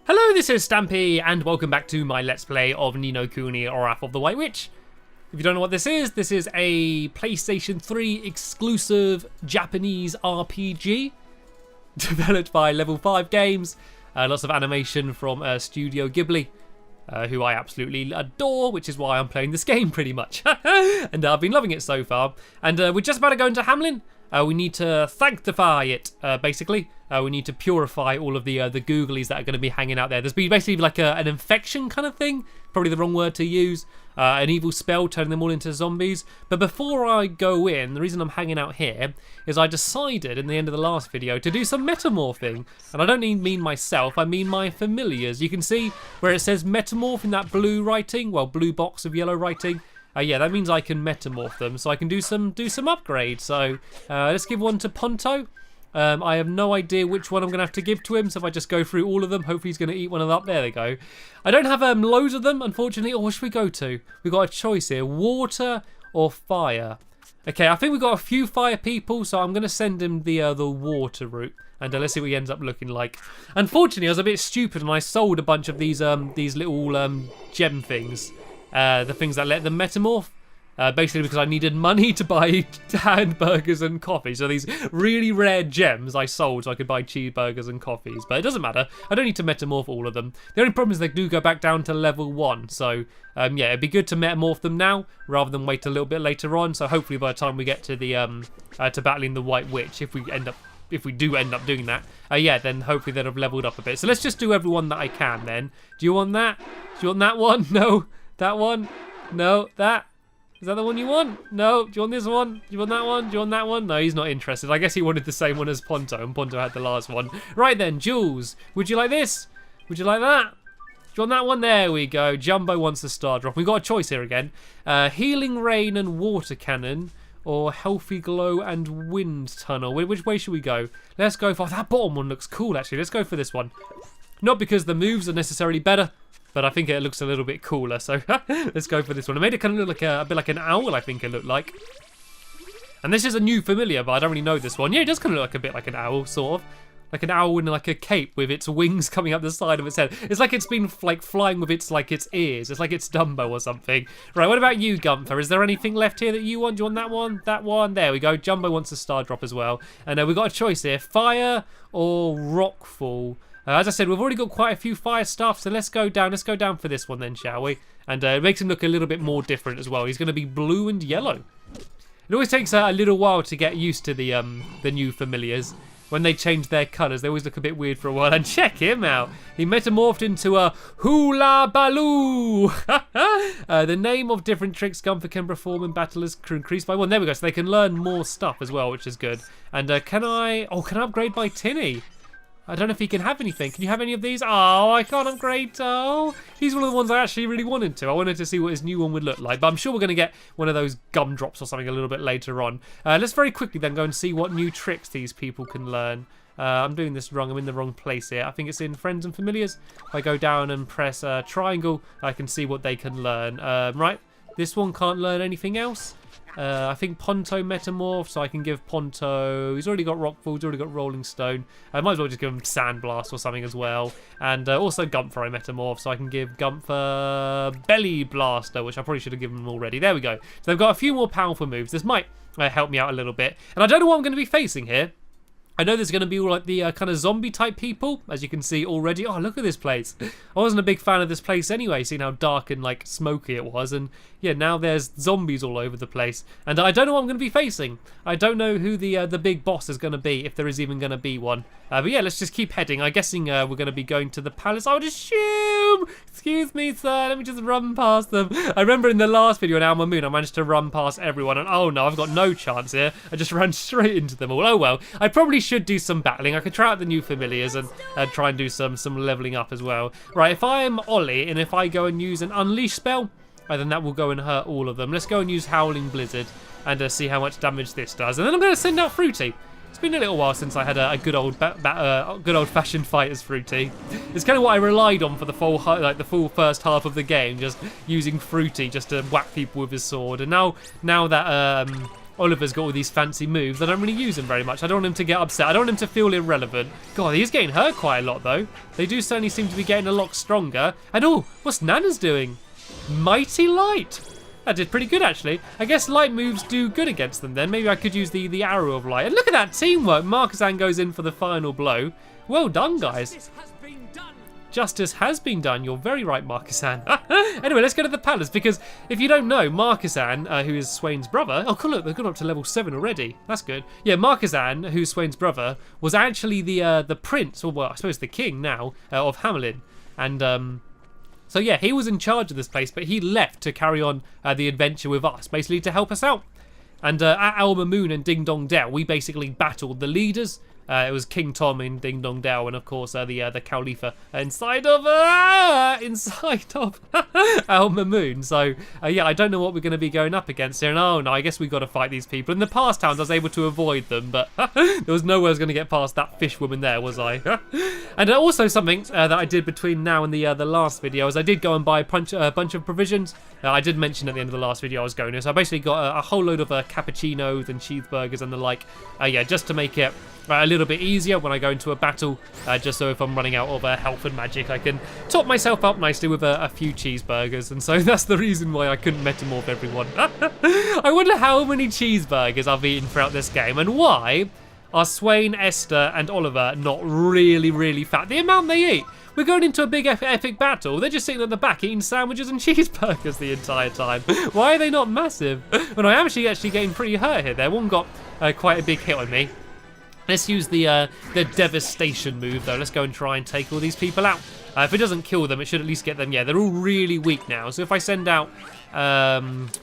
Hello, this is Stampy, and welcome back to my Let's Play of Ni no Kuni or Wrath of the White Witch. If you don't know what this is a PlayStation 3 exclusive Japanese RPG developed by Level 5 Games. Lots of animation from Studio Ghibli, who I absolutely adore, which is why I'm playing this game pretty much. And I've been loving it so far. And we're just about to go into Hamlin. We need to sanctify it, basically. We need to purify all of the Googlies that are going to be hanging out there. There's been basically like an infection kind of thing. Probably the wrong word to use. An evil spell turning them all into zombies. But before I go in, the reason I'm hanging out here is I decided in the end of the last video to do some metamorphing. And I don't mean myself, I mean my familiars. You can see where it says metamorph in that blue writing, well, blue box of yellow writing. Yeah, that means I can metamorph them, so I can do some upgrades. So let's give one to Ponto. I have no idea which one I'm going to have to give to him, so if I just go through all of them, hopefully he's going to eat one of them up. There they go. I don't have loads of them, unfortunately. What should we go to? We've got a choice here, water or fire. Okay, I think we've got a few fire people, so I'm going to send him the water route. And let's see what he ends up looking like. Unfortunately, I was a bit stupid and I sold a bunch of these little gem things. The things that let them metamorph. Basically because I needed money to buy hamburgers and coffee. So these really rare gems I sold so I could buy cheeseburgers and coffees. But it doesn't matter. I don't need to metamorph all of them. The only problem is they do go back down to level 1. So yeah, it'd be good to metamorph them now rather than wait a little bit later on. So hopefully by the time we get to the to battling the White Witch, if we do end up doing that, yeah, then hopefully they'll have leveled up a bit. So let's just do everyone that I can then. Do you want that? Do you want that one? No. That one? No. That? Is that the one you want? No. Do you want this one? Do you want that one? Do you want that one? No, he's not interested. I guess he wanted the same one as Ponto, and Ponto had the last one. Right then, Jules, would you like this? Would you like that? Do you want that one? There we go. Jumbo wants the star drop. We've got a choice here again. Healing rain and water cannon, or healthy glow and wind tunnel. Which way should we go? Let's go for that bottom one. Looks cool, actually. Let's go for this one. Not because the moves are necessarily better, but I think it looks a little bit cooler, so let's go for this one. It made it kind of look like a bit like an owl, I think it looked like. And this is a new familiar, but I don't really know this one. Yeah, it does kind of look like a bit like an owl, sort of. Like an owl in like a cape with its wings coming up the side of its head. It's like it's been like flying with its ears. It's like it's Dumbo or something. Right, what about you, Gunther? Is there anything left here that you want? Do you want that one? That one? There we go. Jumbo wants a star drop as well. And we've got a choice here. Fire or rockfall? As I said, we've already got quite a few fire stuff, so let's go down. Let's go down for this one then, shall we? And it makes him look a little bit more different as well. He's going to be blue and yellow. It always takes a little while to get used to the new familiars. When they change their colours, they always look a bit weird for a while. And check him out. He metamorphed into a Hula Baloo. The name of different tricks Gunther can perform in battle is increased by 1. There we go. So they can learn more stuff as well, which is good. And can I upgrade my Tinny? I don't know if he can have anything. Can you have any of these? Oh, I can't upgrade. Oh, he's one of the ones I actually really wanted to. I wanted to see what his new one would look like. But I'm sure we're going to get one of those gumdrops or something a little bit later on. Let's very quickly then go and see what new tricks these people can learn. I'm doing this wrong. I'm in the wrong place here. I think it's in Friends and Familiars. If I go down and press triangle, I can see what they can learn. Right, this one can't learn anything else. I think Ponto metamorph, so I can give Ponto. He's already got Rockfall, he's already got Rolling Stone. I might as well just give him Sandblast or something as well. And also Gunther I metamorph, so I can give Gunther Belly Blaster, which I probably should have given him already. There we go. So they've got a few more powerful moves. This might help me out a little bit. And I don't know what I'm going to be facing here. I know there's going to be all like the kind of zombie type people, as you can see already. Oh, look at this place. I wasn't a big fan of this place anyway, seeing how dark and like smoky it was. And yeah, now there's zombies all over the place. And I don't know what I'm going to be facing. I don't know who the big boss is going to be, if there is even going to be one. But yeah, let's just keep heading. I'm guessing we're going to be going to the palace, I would assume. Excuse me, sir. Let me just run past them. I remember in the last video on Alma Moon, I managed to run past everyone. And oh no, I've got no chance here. I just ran straight into them all. Oh well, I probably should do some battling. I could try out the new familiars and try and do some leveling up as well. Right, if I'm Ollie and if I go and use an unleash spell, then that will go and hurt all of them. Let's go and use Howling Blizzard and see how much damage this does. And then I'm going to send out Fruity. It's been a little while since I had a good old-fashioned fight as Fruity. It's kind of what I relied on for the full first half of the game, just using Fruity just to whack people with his sword. And now that Oliver's got all these fancy moves. I don't really use them very much. I don't want him to get upset. I don't want him to feel irrelevant. God, he's getting hurt quite a lot, though. They do certainly seem to be getting a lot stronger. And oh, what's Nana's doing? Mighty Light. That did pretty good, actually. I guess light moves do good against them, then. Maybe I could use the Arrow of Light. And look at that teamwork. Marquezan goes in for the final blow. Well done, guys. Justice has been done. You're very right, Marquezan. Anyway, let's go to the palace, because if you don't know, Marquezan, who is Swain's brother... Oh, cool, look, they've gone up to level 7 already. That's good. Yeah, Marquezan, who's Swain's brother, was actually the prince, or well, I suppose the king now, of Hamelin. And, so yeah, he was in charge of this place, but he left to carry on the adventure with us, basically to help us out. And at Elmer Moon and Ding Dong Dell, we basically battled the leaders. It was King Tom in Ding Dong Dell, and of course the Khalifa inside of Elmer Moon. So yeah, I don't know what we're going to be going up against here. And oh no, I guess we got to fight these people. In the past towns, I was able to avoid them, but there was no way I was going to get past that fish woman there, was I? And also something that I did between now and the last video is I did go and buy a bunch of provisions. I did mention at the end of the last video I was going to, so I basically got a whole load of cappuccinos and cheeseburgers and the like. Yeah, just to make it a little bit easier when I go into a battle, just so if I'm running out of health and magic, I can top myself up nicely with a few cheeseburgers. And so that's the reason why I couldn't metamorph everyone. I wonder how many cheeseburgers I've eaten throughout this game, and why are Swain, Esther, and Oliver not really fat? The amount they eat. We're going into a big epic battle. They're just sitting at the back eating sandwiches and cheeseburgers the entire time. Why are they not massive? Well, I am actually getting pretty hurt here. One got quite a big hit on me. Let's use the devastation move, though. Let's go and try and take all these people out. If it doesn't kill them, it should at least get them. Yeah, they're all really weak now. So if I send out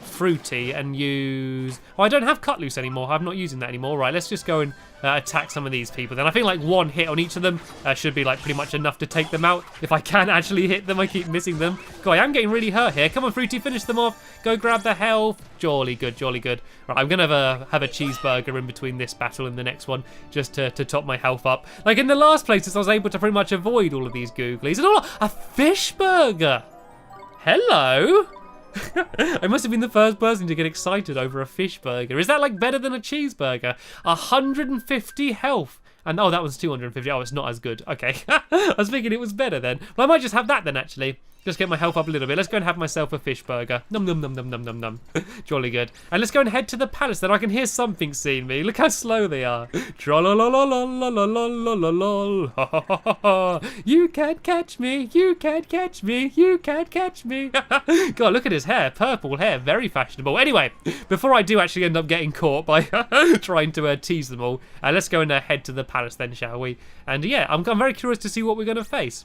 Fruity and use... Oh, I don't have Cut Loose anymore. I'm not using that anymore. Right, let's just go and attack some of these people. Then I think like one hit on each of them should be like pretty much enough to take them out. If I can actually hit them, I keep missing them. God, I am getting really hurt here. Come on, Fruity, finish them off. Go grab the health. Jolly good, jolly good. Right, I'm going to have a cheeseburger in between this battle and the next one, just to top my health up. Like in the last places, I was able to pretty much avoid all of these Googlies. And all a fish burger. Hello. I must have been the first person to get excited over a fish burger. Is that like better than a cheeseburger? 150 health. And oh, that one's 250. Oh, it's not as good. Okay. I was thinking it was better then. Well, I might just have that then, actually. Just get my health up a little bit. Let's go and have myself a fish burger. Num num num num num num num. Jolly good. And let's go and head to the palace. Then I can hear something seeing me. Look how slow they are. Tra-la-la-la-la-la-la-la-la. You can't catch me. You can't catch me. You can't catch me. God, look at his hair. Purple hair. Very fashionable. Anyway, before I do actually end up getting caught by trying to tease them all, let's go and head to the palace then, shall we? And yeah, I'm very curious to see what we're going to face.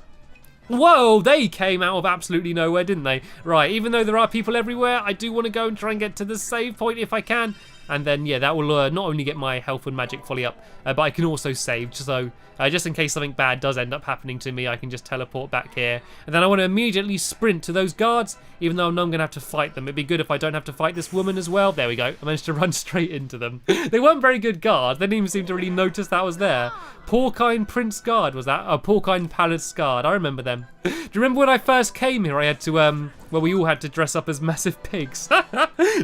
Whoa, they came out of absolutely nowhere, didn't they? Right, even though there are people everywhere, I do want to go and try and get to the save point if I can. And then, yeah, that will not only get my health and magic fully up, but I can also save. So, just in case something bad does end up happening to me, I can just teleport back here. And then I want to immediately sprint to those guards, even though I know I'm going to have to fight them. It'd be good if I don't have to fight this woman as well. There we go. I managed to run straight into them. They weren't very good guards. They didn't even seem to really notice that I was there. Porcine Prince Guard, was that? Oh, Porcine Palace Guard. I remember them. Do you remember when I first came here, I had to, well, we all had to dress up as massive pigs,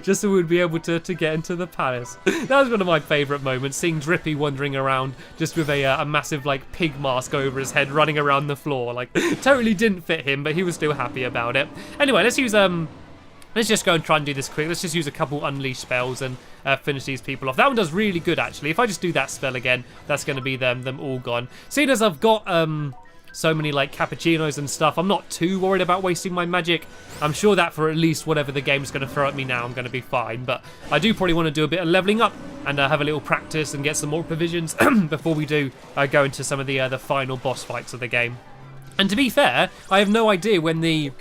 just so we would be able to get into the palace. That was one of my favourite moments, seeing Drippy wandering around just with a massive, like, pig mask over his head, running around the floor. Like, totally didn't fit him, but he was still happy about it. Anyway, let's use, let's just go and try and do this quick. Let's just use a couple unleash spells and finish these people off. That one does really good, actually. If I just do that spell again, that's going to be them all gone. Seeing as I've got so many like cappuccinos and stuff, I'm not too worried about wasting my magic. I'm sure that for at least whatever the game's going to throw at me now, I'm going to be fine. But I do probably want to do a bit of leveling up and have a little practice and get some more provisions before we do go into some of the final boss fights of the game. And to be fair, I have no idea when the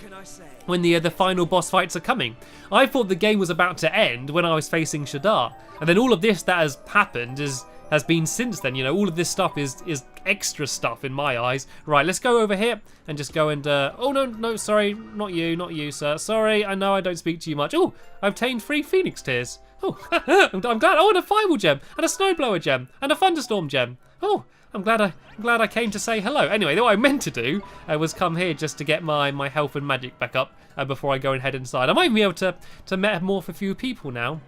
final boss fights are coming. I thought the game was about to end when I was facing Shadar, and then all of this that has happened has been since then. You know, all of this stuff is extra stuff in my eyes. Right, let's go over here and just go and oh no, sorry, not you, sir. Sorry, I know I don't speak to you much. Oh, I've obtained 3 Phoenix Tears. Oh, I'm glad. Oh, and a Fireball gem, and a Snowblower gem, and a Thunderstorm gem. Oh, I'm glad I came to say hello. Anyway, what I meant to do was come here just to get my health and magic back up before I go and head inside. I might even be able to metamorph a few people now.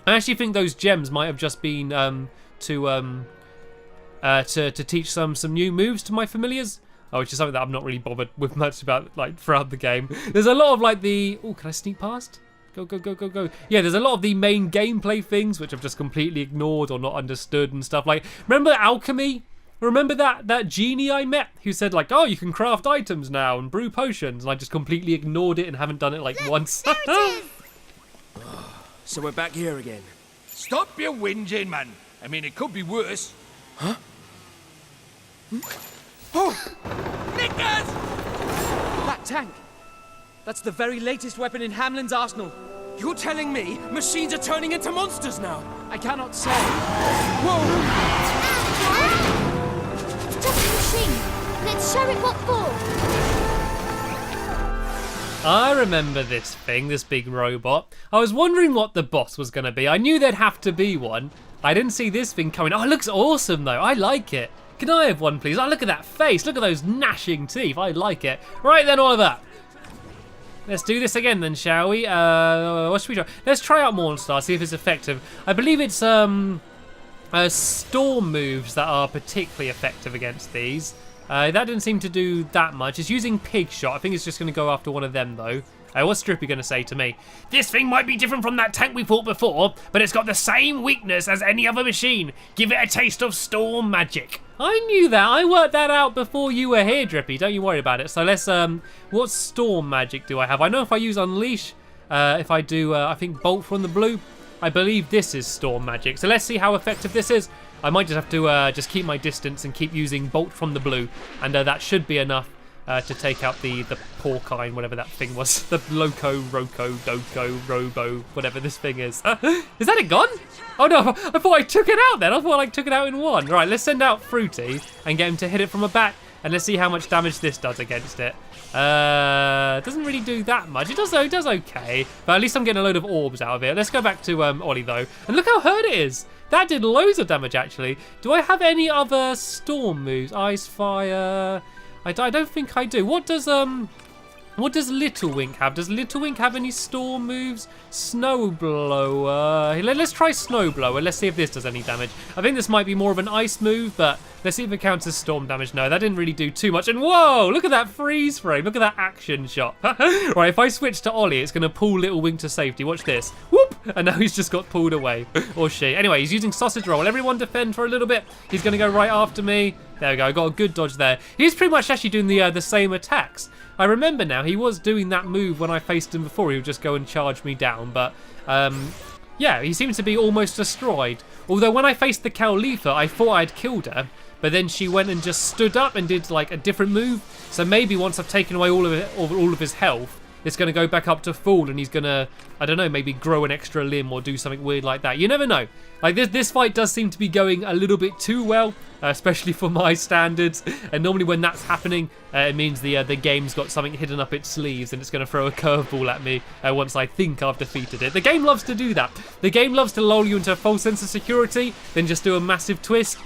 I actually think those gems might have just been to teach some new moves to my familiars. Oh, which is something that I'm not really bothered with much about, like, throughout the game. There's a lot of, like, the... Oh, can I sneak past? Go, go, go, go, go. Yeah, there's a lot of the main gameplay things which I've just completely ignored or not understood and stuff. Like, remember alchemy? Remember that genie I met who said, like, oh, you can craft items now and brew potions? And I just completely ignored it and haven't done it, like, once. There it is. So we're back here again. Stop your whinging, man. I mean, it could be worse. Huh? Oh! Nickers! That tank! That's the very latest weapon in Hamlin's arsenal. You're telling me machines are turning into monsters now? I cannot say. Whoa! It's just a machine. Let's show it what for. I remember this thing, this big robot. I was wondering what the boss was going to be. I knew there'd have to be one. I didn't see this thing coming. Oh, it looks awesome, though. I like it. Can I have one, please? Oh, look at that face. Look at those gnashing teeth. I like it. Right then, Oliver. Let's do this again then, shall we? What should we try? Let's try out Mornstar, see if it's effective. I believe it's storm moves that are particularly effective against these. That didn't seem to do that much. It's using Pig Shot. I think it's just going to go after one of them, though. What's Drippy going to say to me? This thing might be different from that tank we fought before, but it's got the same weakness as any other machine. Give it a taste of storm magic. I knew that. I worked that out before you were here, Drippy. Don't you worry about it. So let's, what storm magic do I have? I know if I use Unleash, if I do, I think Bolt from the blue, I believe this is storm magic. So let's see how effective this is. I might just have to just keep my distance and keep using Bolt from the blue, and that should be enough to take out the porcine, whatever that thing was. The Loco, Roco, Doco, Robo, whatever this thing is. Is that it gone? Oh no, I thought I took it out then. I thought I took it out in one. Right, let's send out Fruity and get him to hit it from a back, and let's see how much damage this does against it. Doesn't really do that much. It does though, it does okay. But at least I'm getting a load of orbs out of it. Let's go back to Ollie though. And look how hurt it is. That did loads of damage actually. Do I have any other storm moves? Ice, fire... I don't think I do. What does Little Wink have? Does Little Wink have any storm moves? Snowblower. Let's try Snowblower. Let's see if this does any damage. I think this might be more of an ice move, but let's see if it counts as storm damage. No, that didn't really do too much. And whoa, look at that freeze frame. Look at that action shot. Right, if I switch to Ollie, it's going to pull Little Wink to safety. Watch this. Whoop! And now he's just got pulled away. Or she. Anyway, he's using sausage roll. Everyone defend for a little bit. He's going to go right after me. There we go. I got a good dodge there. He's pretty much actually doing the same attacks. I remember now, he was doing that move when I faced him before. He would just go and charge me down. But, yeah, he seems to be almost destroyed. Although when I faced the Cowlifa, I thought I'd killed her. But then she went and just stood up and did, like, a different move. So maybe once I've taken away all of his health, it's going to go back up to full and he's going to, I don't know, maybe grow an extra limb or do something weird like that. You never know. Like, this fight does seem to be going a little bit too well, especially for my standards. And normally when that's happening, it means the game's got something hidden up its sleeves and it's going to throw a curveball at me once I think I've defeated it. The game loves to do that. The game loves to lull you into a false sense of security, then just do a massive twist.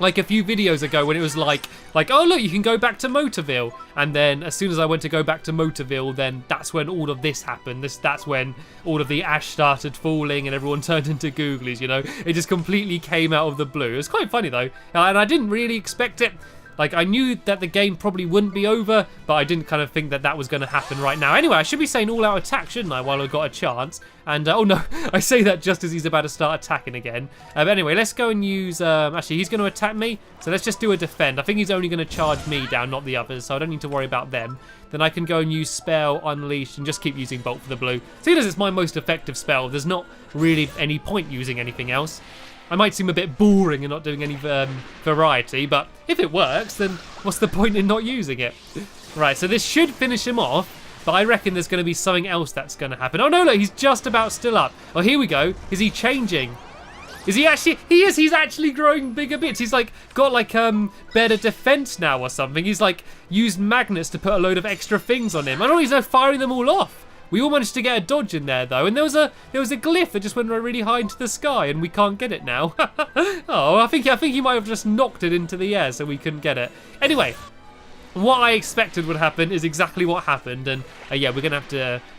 Like a few videos ago when it was like, oh look, you can go back to Motorville. And then as soon as I went to go back to Motorville, then that's when all of this happened. That's when all of the ash started falling and everyone turned into Googlies, you know. It just completely came out of the blue. It was quite funny though. And I didn't really expect it. Like, I knew that the game probably wouldn't be over, but I didn't kind of think that was going to happen right now. Anyway, I should be saying all-out attack, shouldn't I, while I've got a chance? And, oh no, I say that just as he's about to start attacking again. But anyway, let's go and use, actually, he's going to attack me, so let's just do a defend. I think he's only going to charge me down, not the others, so I don't need to worry about them. Then I can go and use Spell, Unleash, and just keep using Bolt for the blue. Seeing as it's my most effective spell, there's not really any point using anything else. I might seem a bit boring and not doing any variety, but if it works, then what's the point in not using it? Right, so this should finish him off, but I reckon there's going to be something else that's going to happen. Oh no, look, he's just about still up. Oh, here we go. Is he changing? Is he actually? He is. He's actually growing bigger bits. He's like got like better defense now or something. He's like used magnets to put a load of extra things on him. I don't know, he's like firing them all off. We all managed to get a dodge in there though, and there was a glyph that just went really high into the sky, and we can't get it now. Oh, I think he might have just knocked it into the air so we couldn't get it. Anyway, what I expected would happen is exactly what happened, and yeah, we're gonna have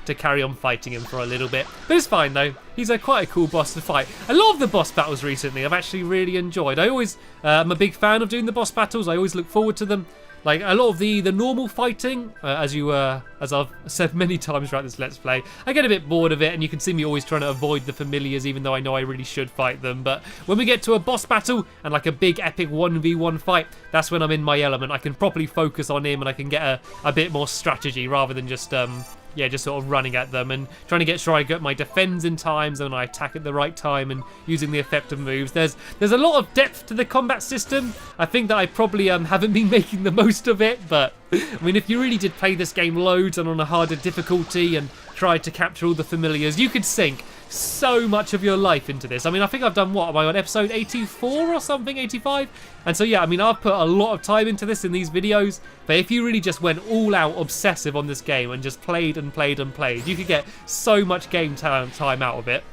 to carry on fighting him for a little bit. But it's fine though. He's quite a cool boss to fight. A lot of the boss battles recently I've actually really enjoyed. I always am a big fan of doing the boss battles. I always look forward to them. Like a lot of the normal fighting, as I've said many times throughout this Let's Play, I get a bit bored of it, and you can see me always trying to avoid the familiars, even though I know I really should fight them. But when we get to a boss battle and like a big epic 1v1 fight, that's when I'm in my element. I can properly focus on him, and I can get a bit more strategy rather than just just sort of running at them and trying to get sure I get my defense in times and I attack at the right time and using the effective moves. There's a lot of depth to the combat system. I think that I probably haven't been making the most of it, but I mean, if you really did play this game loads and on a harder difficulty and tried to capture all the familiars, you could sink so much of your life into this. I mean, I think I've done, what, am I on episode 84 or something, 85? And so yeah, I mean, I've put a lot of time into this in these videos, but if you really just went all out obsessive on this game and just played and played and played, you could get so much game time out of it.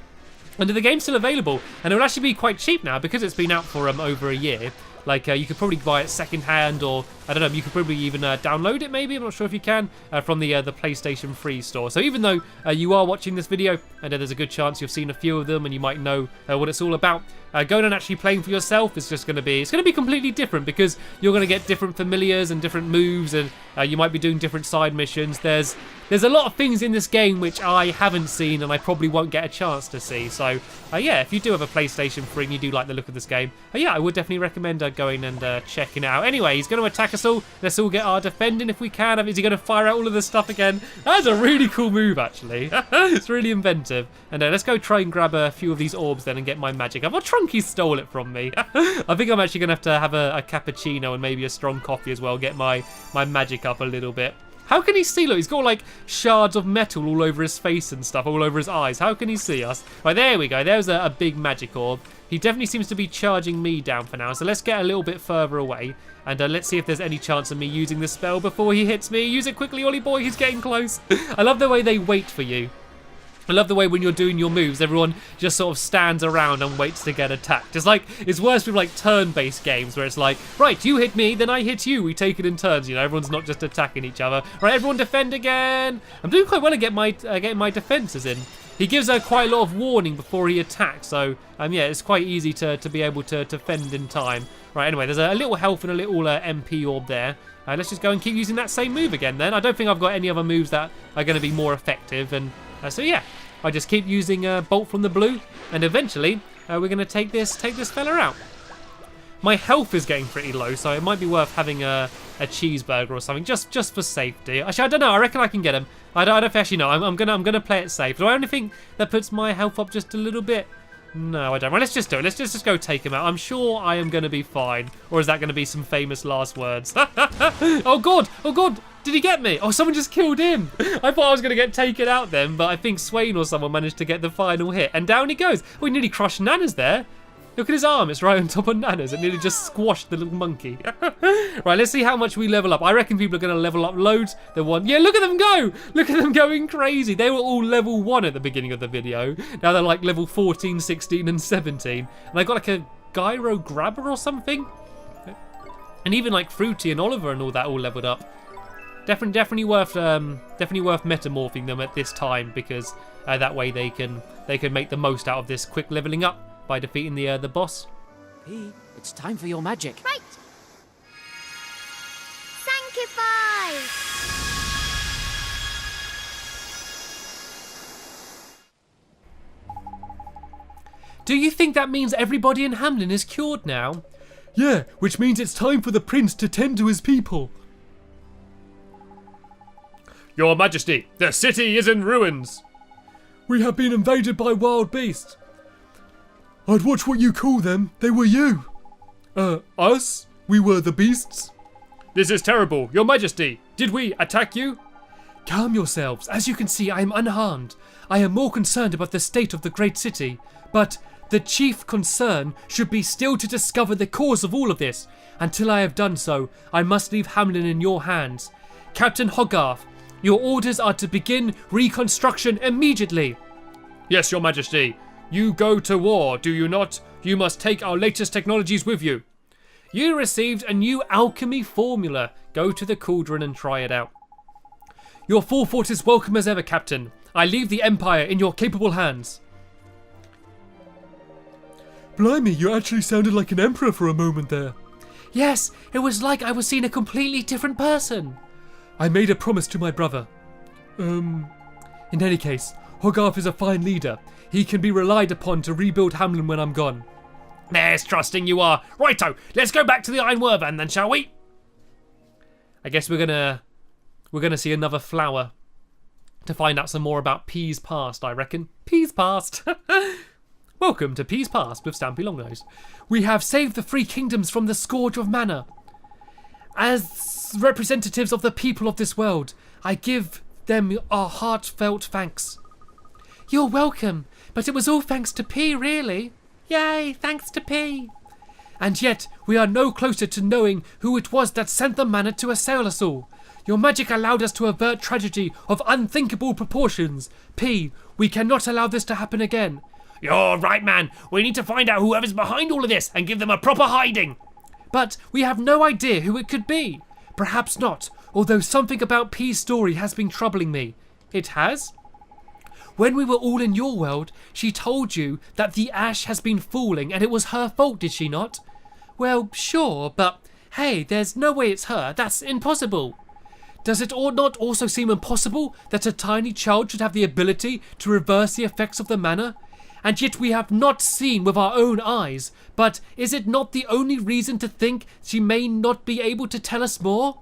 And the game's still available, and it'll actually be quite cheap now because it's been out for over a year. Like, you could probably buy it secondhand, or I don't know, you could probably even download it maybe, I'm not sure if you can, from the PlayStation Free store. So even though you are watching this video, and there's a good chance you've seen a few of them and you might know what it's all about, going and actually playing for yourself is just going to be, it's going to be completely different, because you're going to get different familiars and different moves, and you might be doing different side missions. There's a lot of things in this game which I haven't seen and I probably won't get a chance to see. So yeah, if you do have a PlayStation 3 and you do like the look of this game, yeah, I would definitely recommend going and checking it out. Anyway, he's going to attack us all. Let's all get our defending if we can. Is he going to fire out all of this stuff again? That's a really cool move, actually. It's really inventive. And let's go try and grab a few of these orbs then and get my magic up. Oh, Trunky stole it from me. I think I'm actually going to have a cappuccino and maybe a strong coffee as well. Get my magic up a little bit. How can he see? Look, he's got like shards of metal all over his face and stuff, all over his eyes. How can he see us? Right, there we go. There's a big magic orb. He definitely seems to be charging me down for now. So let's get a little bit further away. And let's see if there's any chance of me using the spell before he hits me. Use it quickly, Ollie boy. He's getting close. I love the way they wait for you. I love the way when you're doing your moves, everyone just sort of stands around and waits to get attacked. It's like, it's worse with like turn-based games where it's like, right, you hit me, then I hit you. We take it in turns, you know, everyone's not just attacking each other. Right, everyone defend again. I'm doing quite well at getting my defenses in. He gives quite a lot of warning before he attacks, so yeah, it's quite easy to be able to fend in time. Right, anyway, there's a little health and a little MP orb there. Let's just go and keep using that same move again then. I don't think I've got any other moves that are going to be more effective, and so yeah, I just keep using Bolt from the Blue, and eventually we're going to take this fella out. My health is getting pretty low, so it might be worth having a cheeseburger or something, just for safety. Actually, I don't know. I reckon I can get him. I don't actually know. I'm gonna play it safe. Do I only think that puts my health up just a little bit? No, I don't. Right, let's just do it. Let's just go take him out. I'm sure I am going to be fine. Or is that going to be some famous last words? Oh, God. Oh, God. Did he get me? Oh, someone just killed him. I thought I was going to get taken out then, but I think Swain or someone managed to get the final hit. And down he goes. Oh, he nearly crushed Nana's there. Look at his arm, it's right on top of Nana's. It nearly just squashed the little monkey. Right, let's see how much we level up. I reckon people are going to level up loads. Yeah, look at them go! Look at them going crazy. They were all level 1 at the beginning of the video. Now they're like level 14, 16 and 17. And I got like a gyro grabber or something. And even like Fruity and Oliver and all that all leveled up. Definitely worth metamorphing them at this time, because that way they can make the most out of this quick leveling up by defeating the boss. P, it's time for your magic. Right. Sanctify! Do you think that means everybody in Hamlin is cured now? Yeah, which means it's time for the prince to tend to his people. Your Majesty, the city is in ruins. We have been invaded by wild beasts. I'd watch what you call them. They were you. Us? We were the beasts? This is terrible. Your Majesty, did we attack you? Calm yourselves. As you can see, I am unharmed. I am more concerned about the state of the great city. But the chief concern should be still to discover the cause of all of this. Until I have done so, I must leave Hamlin in your hands. Captain Hogarth, your orders are to begin reconstruction immediately. Yes, Your Majesty. You go to war, do you not? You must take our latest technologies with you. You received a new alchemy formula. Go to the cauldron and try it out. Your forethought is welcome as ever, Captain. I leave the Empire in your capable hands. Blimey, you actually sounded like an emperor for a moment there. Yes, it was like I was seeing a completely different person. I made a promise to my brother. In any case, Hogarth is a fine leader. He can be relied upon to rebuild Hamlin when I'm gone. There's trusting you are. Righto, let's go back to the Iron Wervan then, shall we? I guess we're gonna see another flower to find out some more about P's past, I reckon. P's past. Welcome to P's past with Stampy Longnose. We have saved the three kingdoms from the scourge of mana. As representatives of the people of this world, I give them our heartfelt thanks. You're welcome, but it was all thanks to P, really. Yay, thanks to P. And yet, we are no closer to knowing who it was that sent the mana to assail us all. Your magic allowed us to avert tragedy of unthinkable proportions. P, we cannot allow this to happen again. You're right, man. We need to find out whoever's behind all of this and give them a proper hiding. But we have no idea who it could be. Perhaps not, although something about P's story has been troubling me. It has? When we were all in your world, she told you that the ash has been falling and it was her fault, did she not? Well, sure, but hey, there's no way it's her. That's impossible. Does it not also seem impossible that a tiny child should have the ability to reverse the effects of the mana? And yet we have not seen with our own eyes. But is it not the only reason to think she may not be able to tell us more?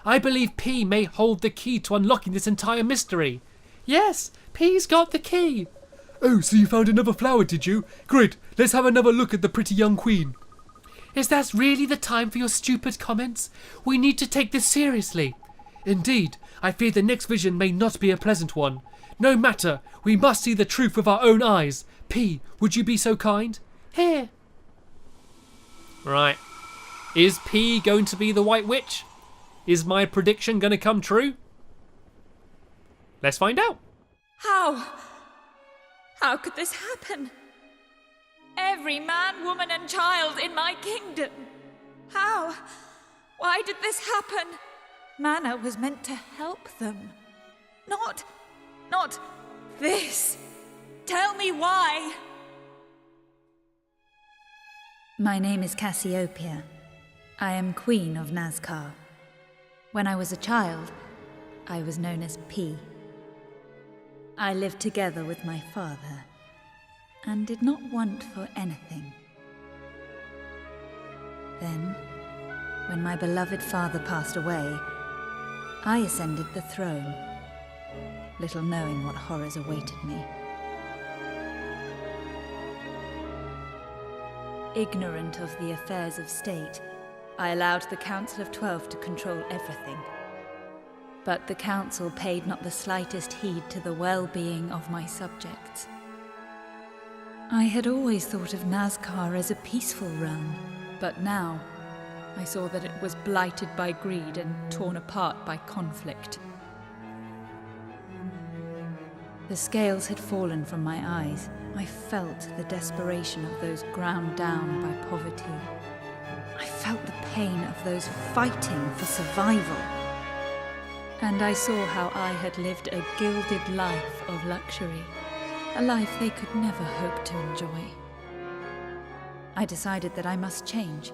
I believe P may hold the key to unlocking this entire mystery. Yes, P's got the key. Oh, so you found another flower, did you? Great, let's have another look at the pretty young queen. Is that really the time for your stupid comments? We need to take this seriously. Indeed, I fear the next vision may not be a pleasant one. No matter, we must see the truth with our own eyes. P, would you be so kind? Here. Right. Is P going to be the White Witch? Is my prediction going to come true? Let's find out. How? How could this happen? Every man, woman and child in my kingdom. How? Why did this happen? Mana was meant to help them. Not this. Tell me why. My name is Cassiopeia. I am Queen of Nazcar. When I was a child, I was known as P. I lived together with my father and did not want for anything. Then, when my beloved father passed away, I ascended the throne, little knowing what horrors awaited me. Ignorant of the affairs of state, I allowed the Council of 12 to control everything. But the Council paid not the slightest heed to the well-being of my subjects. I had always thought of Nazcar as a peaceful realm, but now I saw that it was blighted by greed and torn apart by conflict. The scales had fallen from my eyes. I felt the desperation of those ground down by poverty. I felt the pain of those fighting for survival. And I saw how I had lived a gilded life of luxury, a life they could never hope to enjoy. I decided that I must change.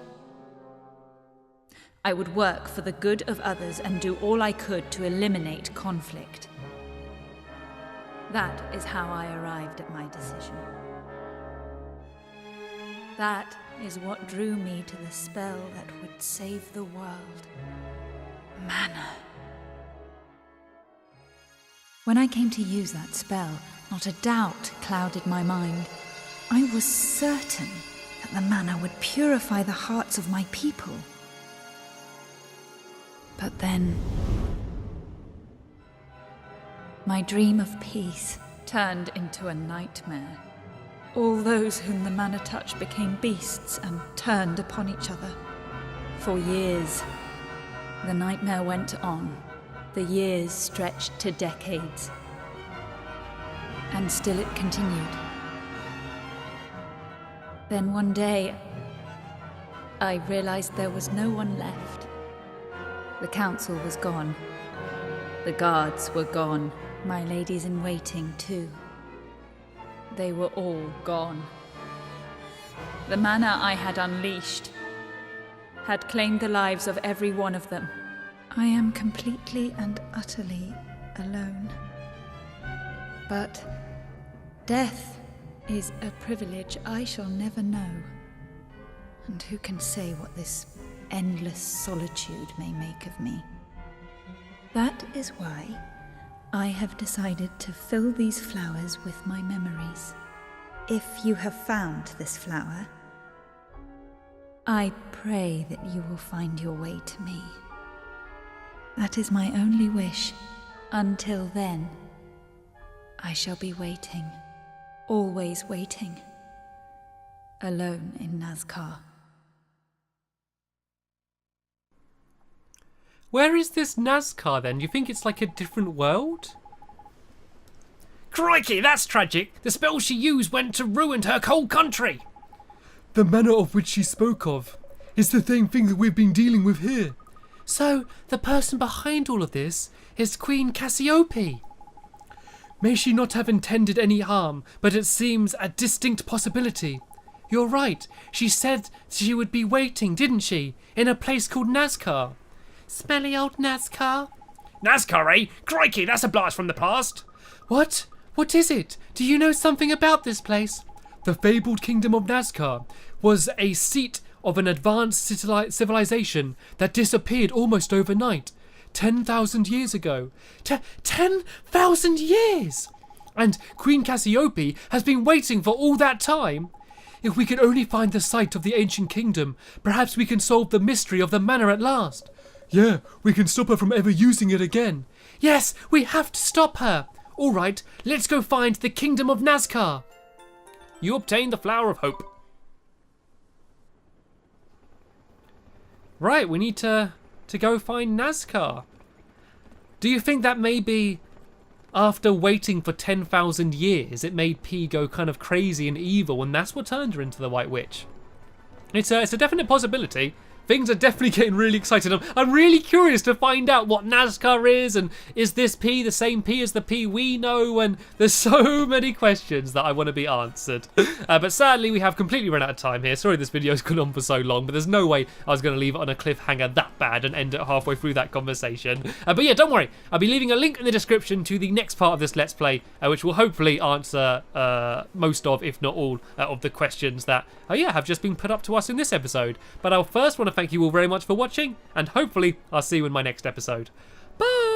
I would work for the good of others and do all I could to eliminate conflict. That is how I arrived at my decision. That is what drew me to the spell that would save the world. Mana. When I came to use that spell, not a doubt clouded my mind. I was certain that the mana would purify the hearts of my people. But then, my dream of peace turned into a nightmare. All those whom the mana touched became beasts and turned upon each other. For years, the nightmare went on. The years stretched to decades. And still it continued. Then one day, I realized there was no one left. The council was gone. The guards were gone. My ladies in waiting, too. They were all gone. The manor I had unleashed had claimed the lives of every one of them. I am completely and utterly alone. But death is a privilege I shall never know. And who can say what this endless solitude may make of me? That is why I have decided to fill these flowers with my memories. If you have found this flower, I pray that you will find your way to me. That is my only wish. Until then, I shall be waiting, always waiting, alone in Nazca. Where is this Nazca then? Do you think it's like a different world? Crikey, that's tragic. The spell she used went to ruin her cold country. The manner of which she spoke of is the same thing that we've been dealing with here. So, the person behind all of this is Queen Cassiope. May she not have intended any harm, but it seems a distinct possibility. You're right. She said she would be waiting, didn't she? In a place called Nazca. Smelly old Nazca. Nazca, eh? Crikey, that's a blast from the past. What? What is it? Do you know something about this place? The fabled kingdom of Nazca was a seat of an advanced civilization that disappeared almost overnight, 10,000 years ago. 10,000 years! And Queen Cassiope has been waiting for all that time. If we could only find the site of the ancient kingdom, perhaps we can solve the mystery of the manor at last. Yeah, we can stop her from ever using it again. Yes, we have to stop her. All right, let's go find the kingdom of Nazca. You obtain the Flower of Hope. Right, we need to go find Nazca. Do you think that maybe after waiting for 10,000 years, it made P go kind of crazy and evil, and that's what turned her into the White Witch? It's a definite possibility. Things are definitely getting really excited. I'm really curious to find out what Nazca is, and is this P the same P as the P we know? And there's so many questions that I want to be answered. But sadly, we have completely run out of time here. Sorry this video's gone on for so long, but there's no way I was going to leave it on a cliffhanger that bad and end it halfway through that conversation. But yeah, don't worry. I'll be leaving a link in the description to the next part of this Let's Play, which will hopefully answer most of, if not all, of the questions that, have just been put up to us in this episode. But I'll first want to thank you all very much for watching, and hopefully I'll see you in my next episode. Bye!